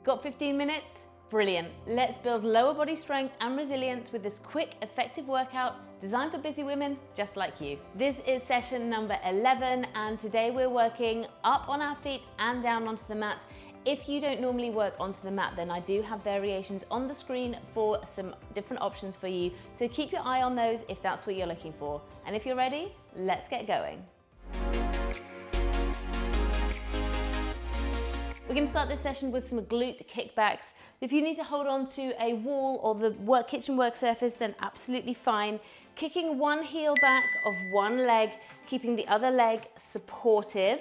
Got 15 minutes? Brilliant. Let's build lower body strength and resilience with this quick, effective workout designed for busy women just like you. This is session number 11, and today we're working up on our feet and down onto the mat. If you don't normally work onto the mat, then I do have variations on the screen for some different options for you. So keep your eye on those if that's what you're looking for. And if you're ready, let's get going. We're going to start this session with some glute kickbacks. If you need to hold on to a wall or the kitchen work surface, then absolutely fine. Kicking one heel back of one leg, keeping the other leg supportive.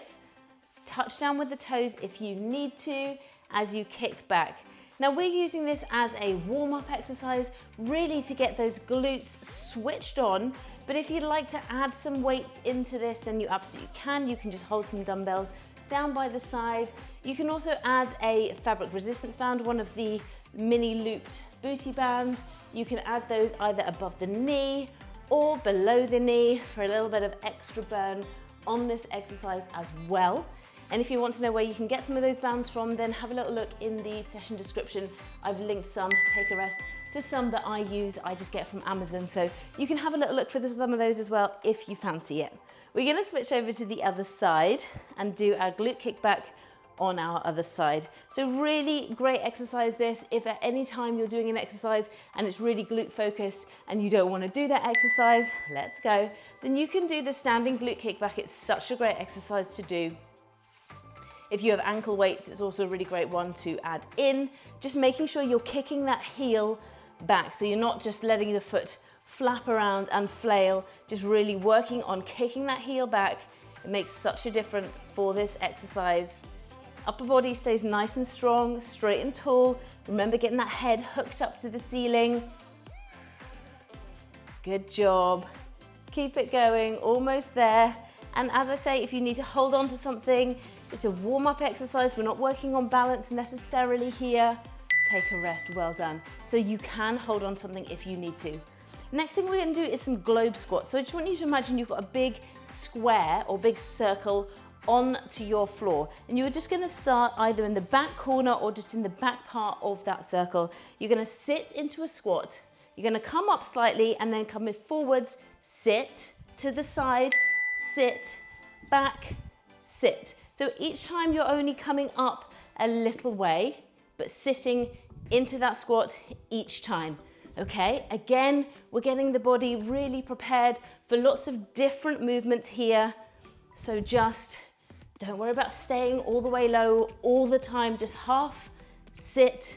Touch down with the toes if you need to as you kick back. Now we're using this as a warm-up exercise, really to get those glutes switched on. But if you'd like to add some weights into this, then you absolutely can. You can just hold some dumbbells down by the side. You can also add a fabric resistance band, one of the mini looped booty bands. You can add those either above the knee or below the knee for a little bit of extra burn on this exercise as well. And if you want to know where you can get some of those bands from, then have a little look in the session description. I've linked some, take a rest, to some that I use, I just get from Amazon. So you can have a little look for some of those as well if you fancy it. We're going to switch over to the other side and do our glute kickback on our other side. So really great exercise this. If at any time you're doing an exercise and it's really glute focused and you don't want to do that exercise, let's go, then you can do the standing glute kickback. It's such a great exercise to do. If you have ankle weights, it's also a really great one to add in. Just making sure you're kicking that heel back, so you're not just letting the foot flap around and flail, just really working on kicking that heel back. It makes such a difference for this exercise. Upper body stays nice and strong, straight and tall. Remember getting that head hooked up to the ceiling. Good job. Keep it going, almost there. And as I say, if you need to hold on to something, it's a warm-up exercise. We're not working on balance necessarily here. Take a rest, well done. So you can hold on to something if you need to. Next thing we're going to do is some globe squats. So I just want you to imagine you've got a big square or big circle onto your floor. And you're just going to start either in the back corner or just in the back part of that circle. You're going to sit into a squat. You're going to come up slightly and then come forwards, sit, to the side, sit, back, sit. So each time you're only coming up a little way, but sitting into that squat each time. Okay, again, we're getting the body really prepared for lots of different movements here. So just don't worry about staying all the way low all the time. Just half, sit,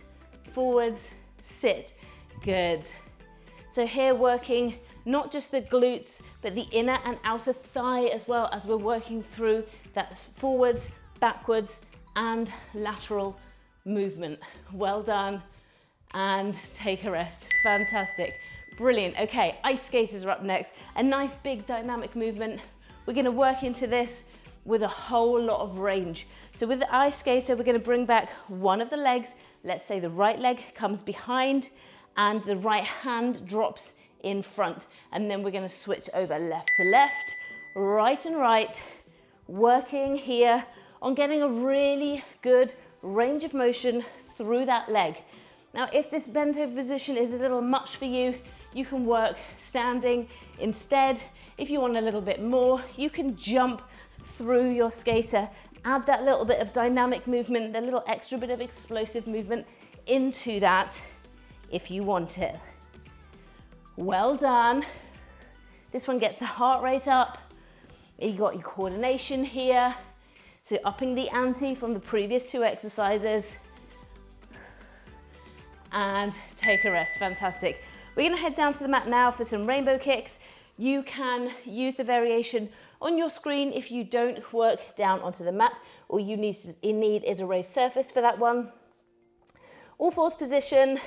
forwards, sit. Good. So here working not just the glutes, but the inner and outer thigh as well, as we're working through that forwards, backwards, and lateral movement. Well done. And take a rest. Fantastic. Brilliant. Okay, ice skaters are up next. A nice big dynamic movement. We're going to work into this with a whole lot of range. So with the ice skater, we're going to bring back one of the legs. Let's say the right leg comes behind and the right hand drops in front. And then we're going to switch over left to left, right and right, working here on getting a really good range of motion through that leg. Now, if this bent over position is a little much for you, you can work standing instead. If you want a little bit more, you can jump through your skater, add that little bit of dynamic movement, the little extra bit of explosive movement into that if you want it. Well done. This one gets the heart rate up. You got your coordination here. So upping the ante from the previous two exercises. And take a rest. Fantastic. We're going to head down to the mat now for some rainbow kicks. You can use the variation on your screen if you don't work down onto the mat. All you need is a raised surface for that one. All fours position.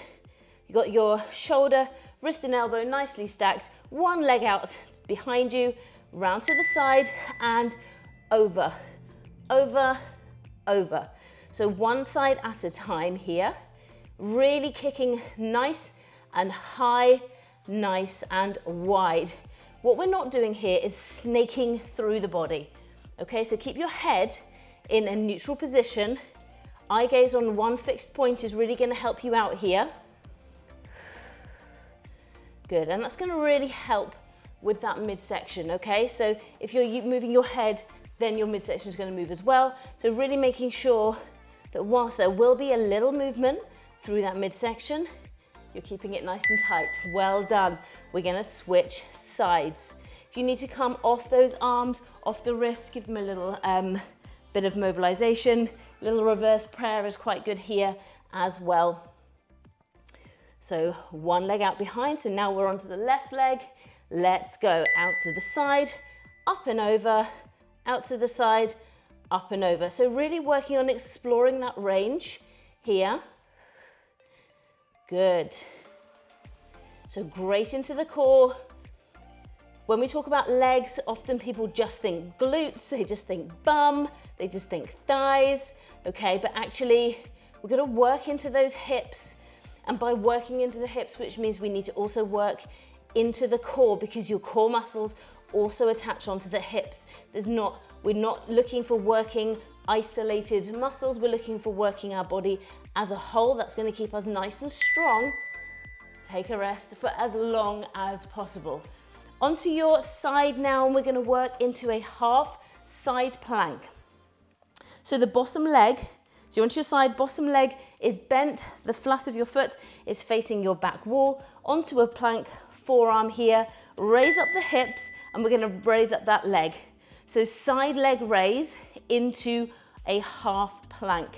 You got your shoulder, wrist and elbow nicely stacked. One leg out behind you, round to the side and over, over, over. So one side at a time here. Really kicking nice and high, nice and wide. What we're not doing here is snaking through the body. Okay, so keep your head in a neutral position, Eye gaze on one fixed point is really going to help you out here. Good, and that's going to really help with that midsection, okay? So if you're moving your head, then your midsection is going to move as well. So really making sure that whilst there will be a little movement through that midsection, you're keeping it nice and tight. Well done. We're going to switch sides. If you need to come off those arms, off the wrists, give them a little bit of mobilization. A little reverse prayer is quite good here as well. So one leg out behind. So now we're onto the left leg. Let's go out to the side, up and over, out to the side, up and over. So really working on exploring that range here. Good. So great into the core. When we talk about legs, often people just think glutes, they just think bum, they just think thighs, okay? But actually, we're gonna work into those hips. And by working into the hips, which means we need to also work into the core, because your core muscles also attach onto the hips. We're not looking for working isolated muscles, we're looking for working our body as a whole. That's gonna keep us nice and strong. Take a rest for as long as possible. Onto your side now, and we're gonna work into a half side plank. So the bottom leg, so onto your side, bottom leg is bent, the flat of your foot is facing your back wall, onto a plank, forearm here, raise up the hips, and we're gonna raise up that leg. So side leg raise into a half plank.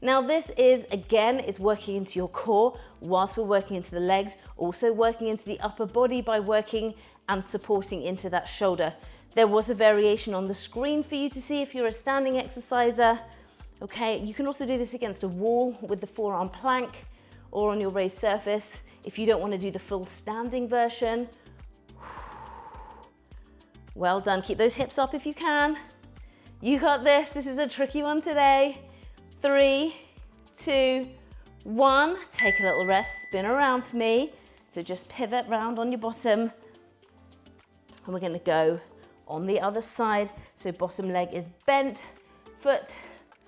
Now this is, again, is working into your core whilst we're working into the legs, also working into the upper body by working and supporting into that shoulder. There was a variation on the screen for you to see if you're a standing exerciser. Okay, you can also do this against a wall with the forearm plank or on your raised surface if you don't want to do the full standing version. Well done, keep those hips up if you can. You got this, this is a tricky one today. 3, 2, 1, take a little rest, spin around for me. So just pivot round on your bottom. And we're gonna go on the other side. So bottom leg is bent, foot,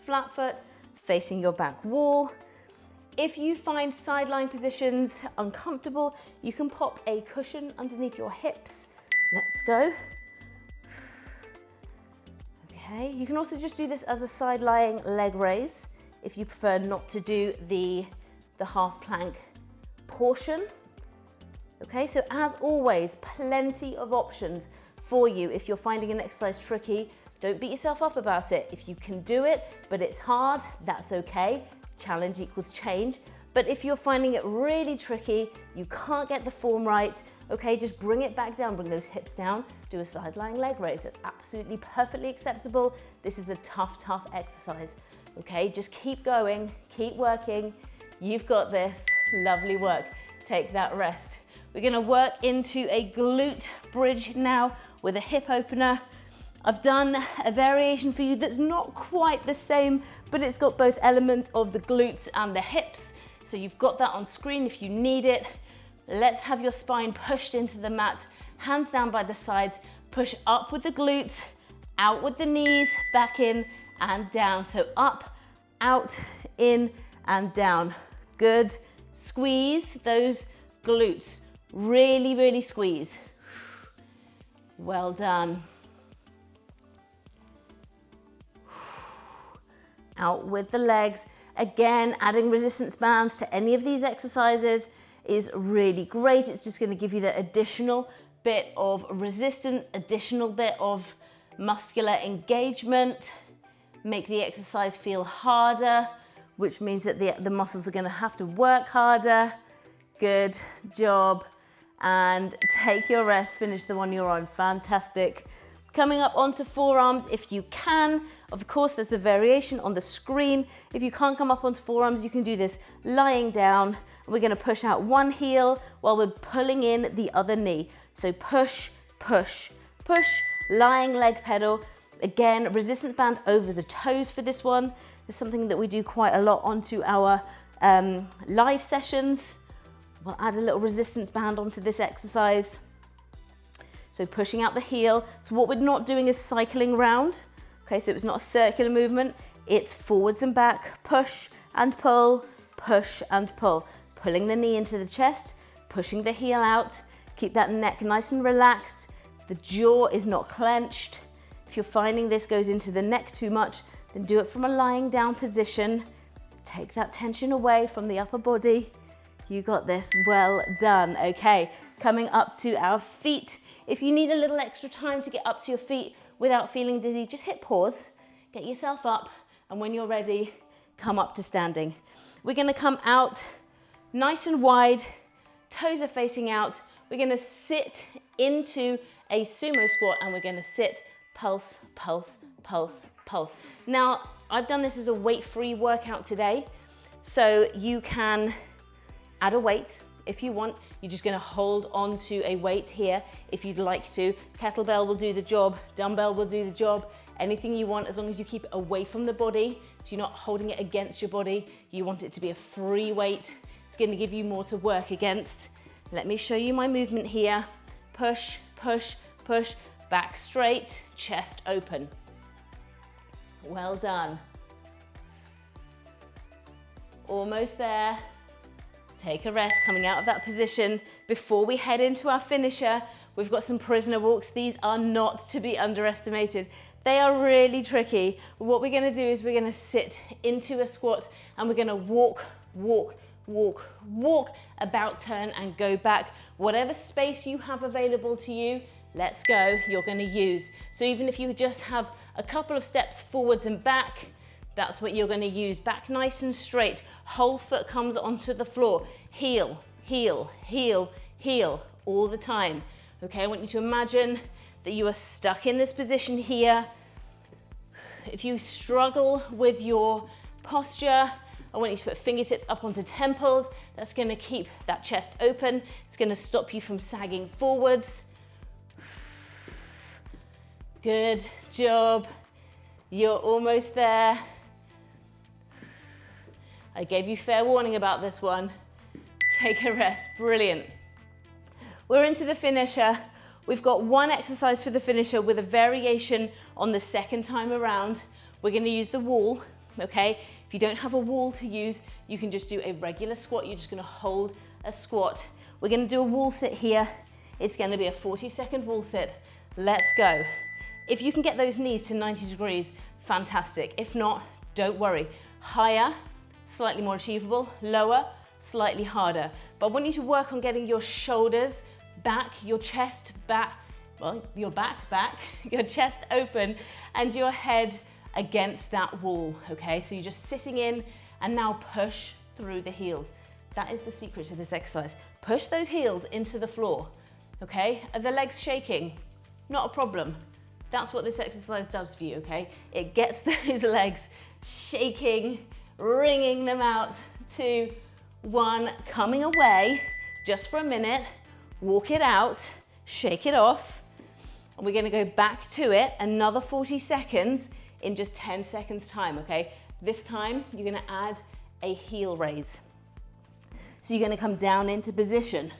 flat foot, facing your back wall. If you find sideline positions uncomfortable, you can pop a cushion underneath your hips. Let's go. Okay, you can also just do this as a side lying leg raise if you prefer not to do the half plank portion. Okay, so as always, plenty of options for you. If you're finding an exercise tricky, don't beat yourself up about it. If you can do it, but it's hard, that's okay. Challenge equals change. But if you're finding it really tricky, you can't get the form right, okay, just bring it back down, bring those hips down, do a side lying leg raise. That's absolutely perfectly acceptable. This is a tough, tough exercise, okay? Just keep going, keep working. You've got this, lovely work. Take that rest. We're gonna work into a glute bridge now with a hip opener. I've done a variation for you that's not quite the same, but it's got both elements of the glutes and the hips. So you've got that on screen if you need it. Let's have your spine pushed into the mat, hands down by the sides, push up with the glutes, out with the knees, back in and down. So up, out, in and down. Good. Squeeze those glutes. Really, really squeeze. Well done. Out with the legs. Again, adding resistance bands to any of these exercises is really great. It's just going to give you that additional bit of resistance, additional bit of muscular engagement, make the exercise feel harder, which means that the muscles are going to have to work harder. Good job. And take your rest, finish the one you're on. Fantastic. Coming up onto forearms if you can. Of course, there's a variation on the screen. If you can't come up onto forearms, you can do this lying down. We're gonna push out one heel while we're pulling in the other knee. So push, push, push, lying leg pedal. Again, resistance band over the toes for this one. It's something that we do quite a lot onto our live sessions. We'll add a little resistance band onto this exercise. So pushing out the heel. So what we're not doing is cycling round. Okay, so it's not a circular movement. It's forwards and back, push and pull, push and pull. Pulling the knee into the chest, pushing the heel out. Keep that neck nice and relaxed. The jaw is not clenched. If you're finding this goes into the neck too much, then do it from a lying down position. Take that tension away from the upper body. You got this, well done. Okay, coming up to our feet. If you need a little extra time to get up to your feet without feeling dizzy, just hit pause, get yourself up, and when you're ready, come up to standing. We're gonna come out nice and wide, toes are facing out. We're gonna sit into a sumo squat and we're gonna sit, pulse, pulse, pulse, pulse. Now, I've done this as a weight-free workout today, so you can add a weight if you want. You're just gonna hold on to a weight here if you'd like to. Kettlebell will do the job, dumbbell will do the job, anything you want as long as you keep it away from the body, so you're not holding it against your body. You want it to be a free weight. It's gonna give you more to work against. Let me show you my movement here. Push, push, push, back straight, chest open. Well done. Almost there. Take a rest coming out of that position. Before we head into our finisher, we've got some prisoner walks. These are not to be underestimated. They are really tricky. What we're gonna do is we're gonna sit into a squat and we're gonna walk, walk, walk, walk, about turn and go back. Whatever space you have available to you, let's go, you're gonna use. So even if you just have a couple of steps forwards and back, that's what you're gonna use. Back nice and straight, whole foot comes onto the floor. Heel, heel, heel, heel, all the time. Okay, I want you to imagine that you are stuck in this position here. If you struggle with your posture, I want you to put fingertips up onto temples. That's gonna keep that chest open. It's gonna stop you from sagging forwards. Good job. You're almost there. I gave you fair warning about this one. Take a rest, brilliant. We're into the finisher. We've got one exercise for the finisher with a variation on the second time around. We're gonna use the wall, okay? If you don't have a wall to use, you can just do a regular squat. You're just gonna hold a squat. We're gonna do a wall sit here. It's gonna be a 40-second wall sit. Let's go. If you can get those knees to 90 degrees, fantastic. If not, don't worry. Higher, slightly more achievable. Lower, slightly harder. But I want you to work on getting your shoulders back, your chest back, well, your back, your chest open, and your head against that wall, okay? So you're just sitting in and now push through the heels. That is the secret to this exercise. Push those heels into the floor, okay? Are the legs shaking? Not a problem. That's what this exercise does for you, okay? It gets those legs shaking, wringing them out. 2, 1, coming away just for a minute. Walk it out, shake it off, and we're gonna go back to it another 40 seconds in just 10 seconds time, okay? This time, you're gonna add a heel raise. So you're gonna come down into position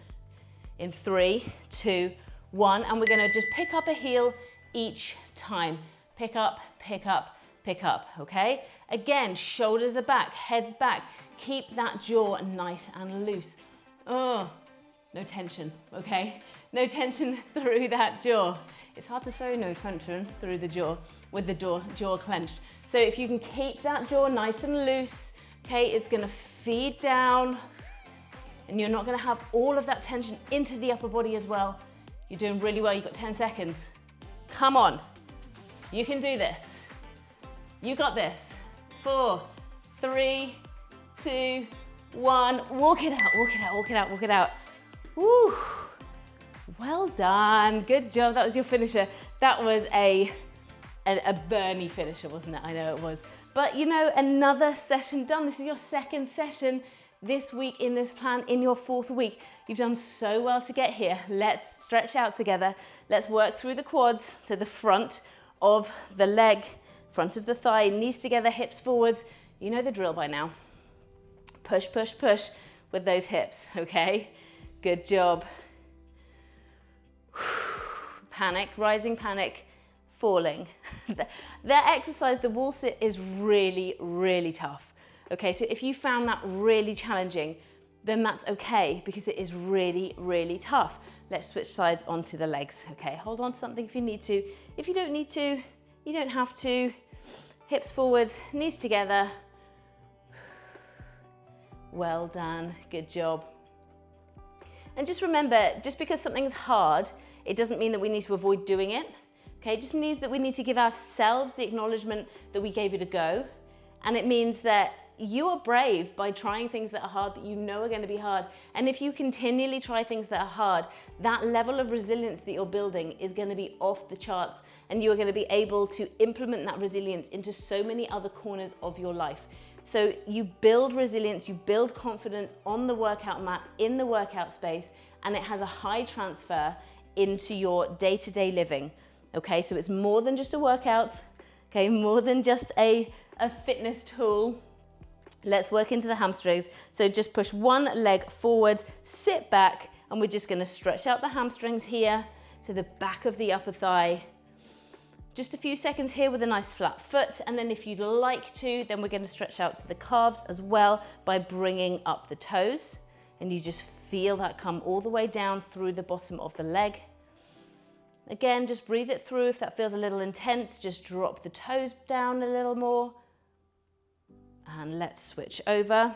in 3, 2, 1, and we're gonna just pick up a heel each time. Pick up, pick up, pick up, okay? Again, shoulders are back, head's back. Keep that jaw nice and loose. Oh, no tension, okay? No tension through that jaw. It's hard to say no tension through the jaw with the jaw clenched. So if you can keep that jaw nice and loose, okay, it's gonna feed down and you're not gonna have all of that tension into the upper body as well. You're doing really well, you've got 10 seconds. Come on, you can do this. You got this. 4, 3, 2, 1. Walk it out, walk it out, walk it out, walk it out. Woo! Well done, good job, that was your finisher. That was a burny finisher, wasn't it? I know it was. But you know, another session done. This is your second session this week in this plan, in your 4th week. You've done so well to get here. Let's stretch out together. Let's work through the quads, so the front of the leg, front of the thigh, knees together, hips forwards. You know the drill by now. Push, push, push with those hips, okay? Good job. Panic, rising panic, falling. That exercise, the wall sit, is really, really tough. Okay, so if you found that really challenging, then that's okay, because it is really, really tough. Let's switch sides onto the legs. Okay, hold on to something if you need to. If you don't need to, you don't have to. Hips forwards, knees together. Well done, good job. And just remember, just because something's hard, it doesn't mean that we need to avoid doing it. Okay, it just means that we need to give ourselves the acknowledgement that we gave it a go. And it means that you are brave by trying things that are hard, that you know are going to be hard. And if you continually try things that are hard, that level of resilience that you're building is going to be off the charts, and you are going to be able to implement that resilience into so many other corners of your life. So you build resilience, you build confidence on the workout mat, in the workout space, and it has a high transfer into your day-to-day living. Okay, so it's more than just a workout, okay, more than just a fitness tool. Let's work into the hamstrings. So just push one leg forward, sit back, and we're just going to stretch out the hamstrings here to the back of the upper thigh. Just a few seconds here with a nice flat foot, and then if you'd like to, then we're going to stretch out to the calves as well by bringing up the toes, and you just feel that come all the way down through the bottom of the leg. Again, just breathe it through. If that feels a little intense, just drop the toes down a little more. And let's switch over.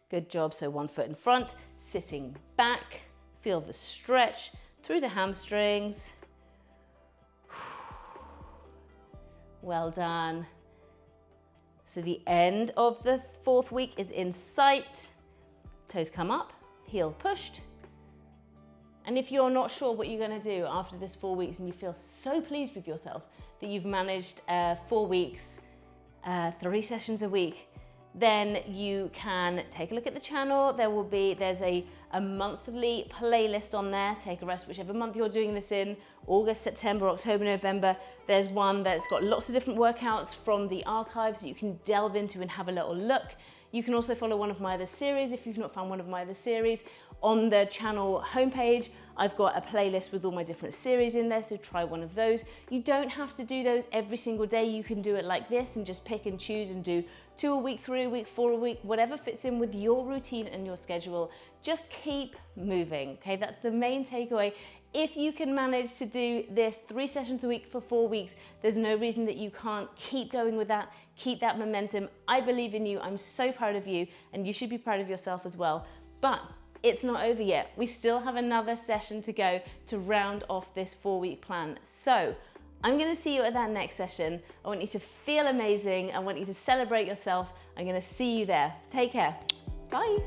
Good job. So one foot in front, sitting back. Feel the stretch through the hamstrings. Well done. So the end of the 4th week is in sight. Toes come up, heel pushed. And if you're not sure what you're going to do after this 4 weeks and you feel so pleased with yourself that you've managed 4 weeks, 3 sessions a week, then you can take a look at the channel. There's a monthly playlist on there. Take a rest whichever month you're doing this in, August, September, October, November. There's one that's got lots of different workouts from the archives that you can delve into and have a little look. You can also follow one of my other series if you've not found one of my other series. On the channel homepage, I've got a playlist with all my different series in there, so try one of those. You don't have to do those every single day. You can do it like this and just pick and choose and do 2 a week, 3 a week, 4 a week, whatever fits in with your routine and your schedule. Just keep moving, okay? That's the main takeaway. If you can manage to do this 3 sessions a week for 4 weeks, there's no reason that you can't keep going with that, keep that momentum. I believe in you. I'm so proud of you, and you should be proud of yourself as well. But it's not over yet. We still have another session to go to round off this 4-week plan. So I'm going to see you at that next session. I want you to feel amazing. I want you to celebrate yourself. I'm going to see you there. Take care. Bye.